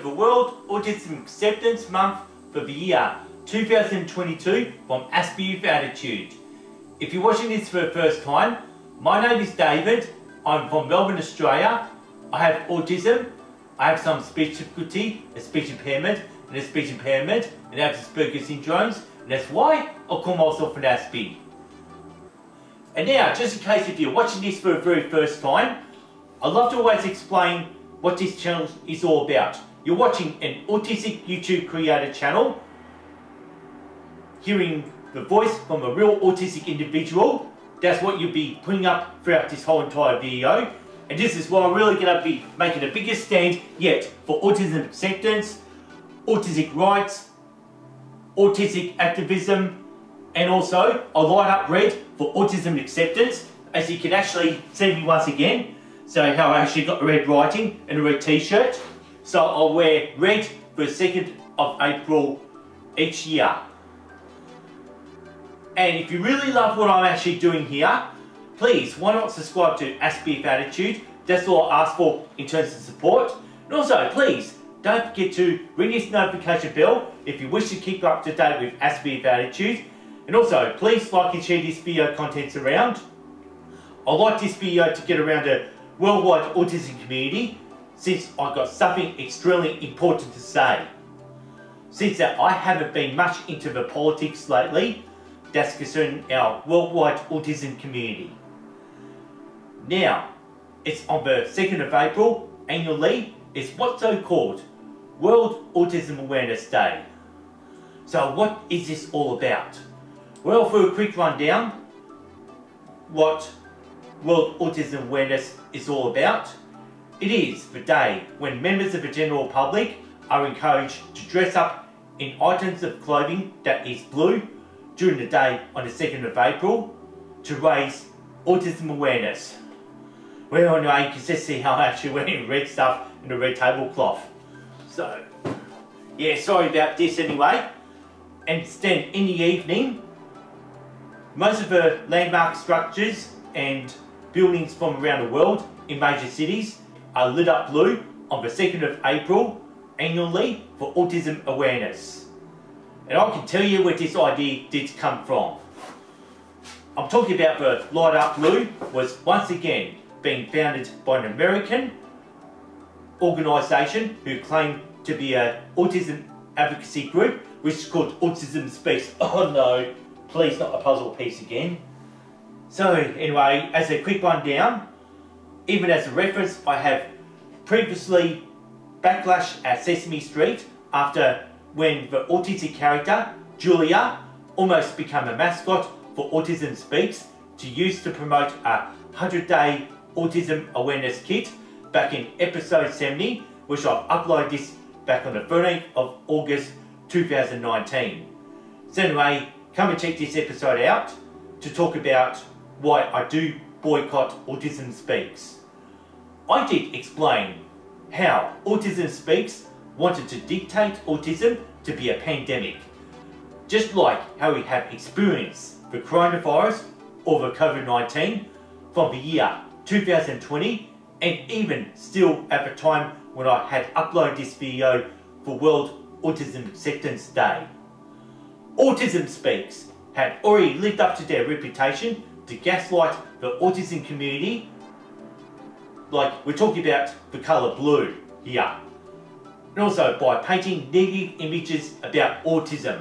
the World Autism Acceptance Month for the year 2022 from Aspie with Attitude. If you're watching this for the first time, my name is David. I'm from Melbourne, Australia. I have autism. I have some speech difficulty, a speech impairment, and I have Asperger's syndromes, and that's why I call myself an Aspie. And now, just in case if you're watching this for the very first time, I love to always explain what this channel is all about. You're watching an autistic YouTube creator channel, hearing the voice from a real autistic individual. That's what you'll be putting up throughout this whole entire video. And this is why I'm really going to be making the biggest stand yet for autism acceptance, autistic rights, autistic activism, and also I light up red for autism acceptance, as you can actually see me once again. So how I actually got the red writing and a red t-shirt. So I'll wear red for the 2nd of April each year. And if you really love what I'm actually doing here, please, why not subscribe to Aspie with Attitude? That's all I ask for in terms of support. And also, please, don't forget to ring this notification bell if you wish to keep up to date with Aspie with Attitude. And also, please like and share this video contents around. I'd like this video to get around a worldwide autism community, since I've got something extremely important to say. Since that I haven't been much into the politics lately, that's concerning our worldwide autism community. Now, it's on the 2nd of April, annually, it's what's so called World Autism Awareness Day. So what is this all about? Well, for a quick rundown, what World Autism Awareness is all about, it is the day when members of the general public are encouraged to dress up in items of clothing that is blue during the day on the 2nd of April to raise autism awareness. Well, anyway, you can just see how I'm actually wearing red stuff and a red tablecloth. So, yeah, sorry about this anyway. And then in the evening, most of the landmark structures and buildings from around the world in major cities are lit up blue on the 2nd of April annually for autism awareness. And I can tell you where this idea did come from. I'm talking about the Light Up Blue was once again being founded by an American organisation who claimed to be an autism advocacy group, which is called Autism Speaks. Oh no, please not a puzzle piece again. So anyway, as a quick rundown, even as a reference, I have previously backlash at Sesame Street after when the autistic character, Julia, almost became a mascot for Autism Speaks to use to promote a 100-day autism awareness kit back in episode 70, which I've uploaded this back on the 13th of August 2019. So anyway, come and check this episode out to talk about why I do boycott Autism Speaks. I did explain how Autism Speaks wanted to dictate autism to be a pandemic, just like how we have experienced the coronavirus or the COVID-19 from the year 2020, and even still at the time when I had uploaded this video for World Autism Acceptance Day. Autism Speaks had already lived up to their reputation to gaslight the autism community, like we're talking about the colour blue here, and also by painting negative images about autism.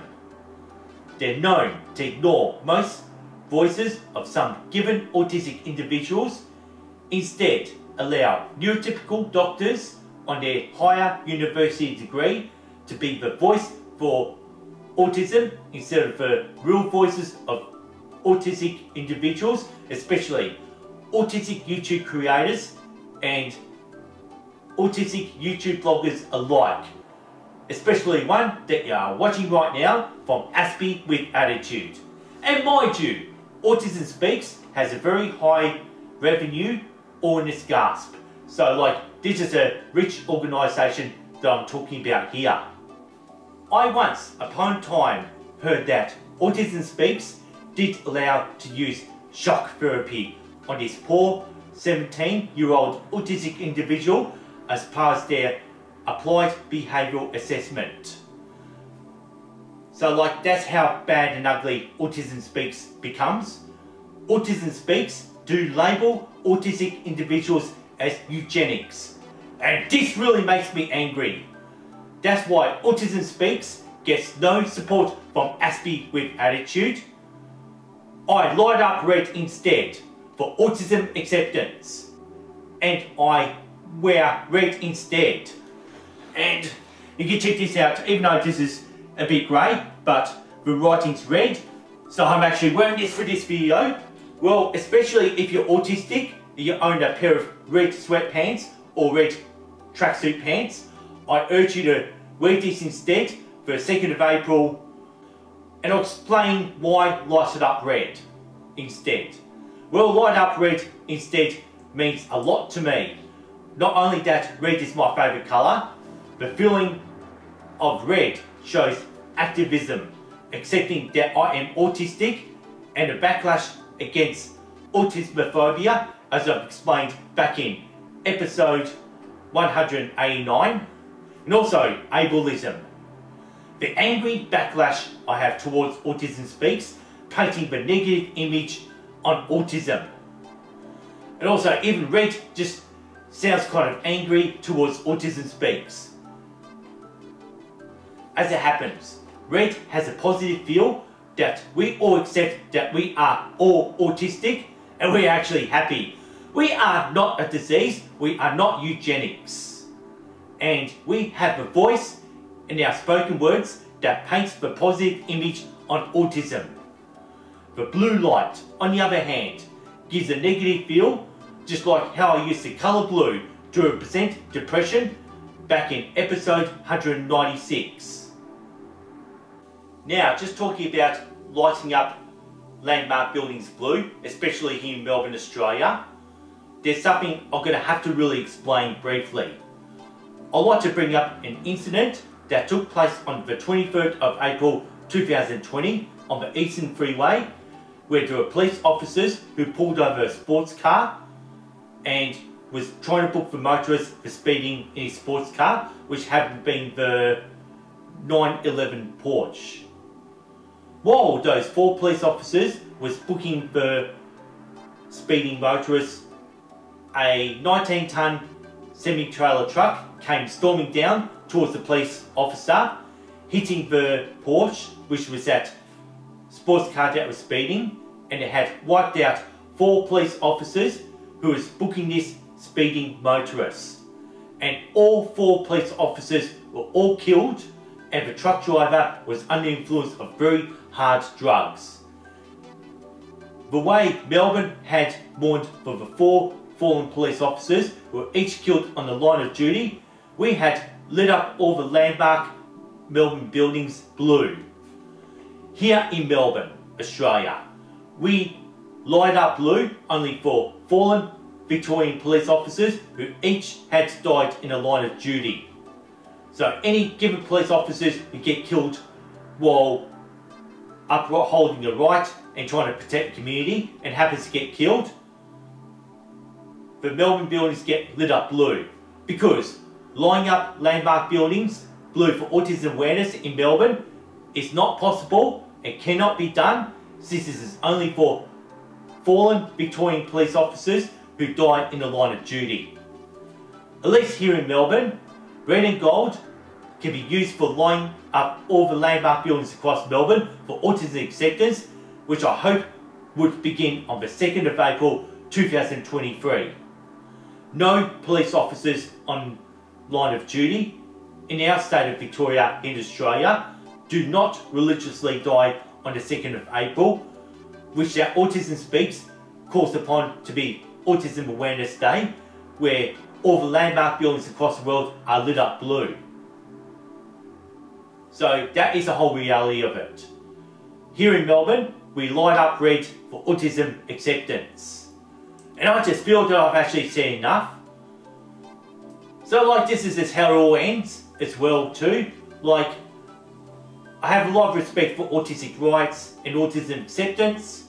They're known to ignore most voices of some given autistic individuals, instead allow neurotypical doctors on their higher university degree to be the voice for autism instead of the real voices of autistic individuals, especially autistic YouTube creators and autistic YouTube bloggers alike, especially one that you are watching right now from Aspie with Attitude. And mind you, Autism Speaks has a very high revenue audience gasp. So like, this is a rich organisation that I'm talking about here. I once upon a time heard that Autism Speaks did allow to use shock therapy on this poor 17-year-old autistic individual as part of their applied behavioural assessment. So like that's how bad and ugly Autism Speaks becomes. Autism Speaks do label autistic individuals as eugenics. And this really makes me angry. That's why Autism Speaks gets no support from Aspie with Attitude. I light up red instead for autism acceptance. And I wear red instead. And you can check this out, even though this is a bit grey, but the writing's red. So I'm actually wearing this for this video. Well, especially if you're autistic, you own a pair of red sweatpants or red tracksuit pants, I urge you to wear this instead for the 2nd of April, and I'll explain why light it up red instead. Well, light up red instead means a lot to me. Not only that red is my favourite colour, the feeling of red shows activism, accepting that I am autistic, and a backlash against autismophobia, as I've explained back in episode 189, and also ableism. The angry backlash I have towards Autism Speaks, painting the negative image on autism. And also even red just sounds kind of angry towards Autism Speaks. As it happens, red has a positive feel that we all accept that we are all autistic and we're actually happy. We are not a disease, we are not eugenics. And we have a voice in our spoken words that paints the positive image on autism. The blue light, on the other hand, gives a negative feel, just like how I used the colour blue to represent depression back in episode 196. Now, just talking about lighting up landmark buildings blue, especially here in Melbourne, Australia, there's something I'm going to have to really explain briefly. I'd like to bring up an incident that took place on the 23rd of April 2020 on the Eastern Freeway, where there were police officers who pulled over a sports car and was trying to book the motorist for speeding in his sports car, which happened to be the 911 Porsche. While those 4 police officers was booking the speeding motorist, a 19-tonne semi-trailer truck came storming down towards the police officer, hitting the Porsche, which was that sports car that was speeding, and it had wiped out 4 police officers who was booking this speeding motorist. And all 4 police officers were all killed, and the truck driver was under the influence of very hard drugs. The way Melbourne had mourned for the 4 fallen police officers who were each killed on the line of duty, we had lit up all the landmark Melbourne buildings blue. Here in Melbourne, Australia, we light up blue only for fallen Victorian police officers who each had died in a line of duty. So any given police officers who get killed while upholding the right and trying to protect the community and happens to get killed, the Melbourne buildings get lit up blue, because lining up landmark buildings blue for Autism Awareness in Melbourne is not possible and cannot be done, since this is only for fallen Victorian police officers who died in the line of duty. At least here in Melbourne, red and gold can be used for lining up all the landmark buildings across Melbourne for autism acceptance, which I hope would begin on the 2nd of April 2023. No police officers on line of duty in our state of Victoria in Australia do not religiously die on the 2nd of April, which our Autism Speaks calls upon to be Autism Awareness Day, where all the landmark buildings across the world are lit up blue. So that is the whole reality of it. Here in Melbourne, we light up red for autism acceptance. And I just feel that I've actually said enough. So like, this is just how it all ends as well too. Like, I have a lot of respect for autistic rights and autism acceptance.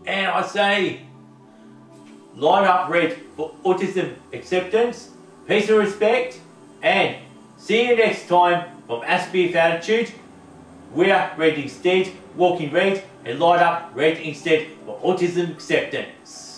And I say, light up red for autism acceptance, peace and respect, And see you next time from Aspie with Attitude. Wear red instead, walk in red, and light up red instead for autism acceptance.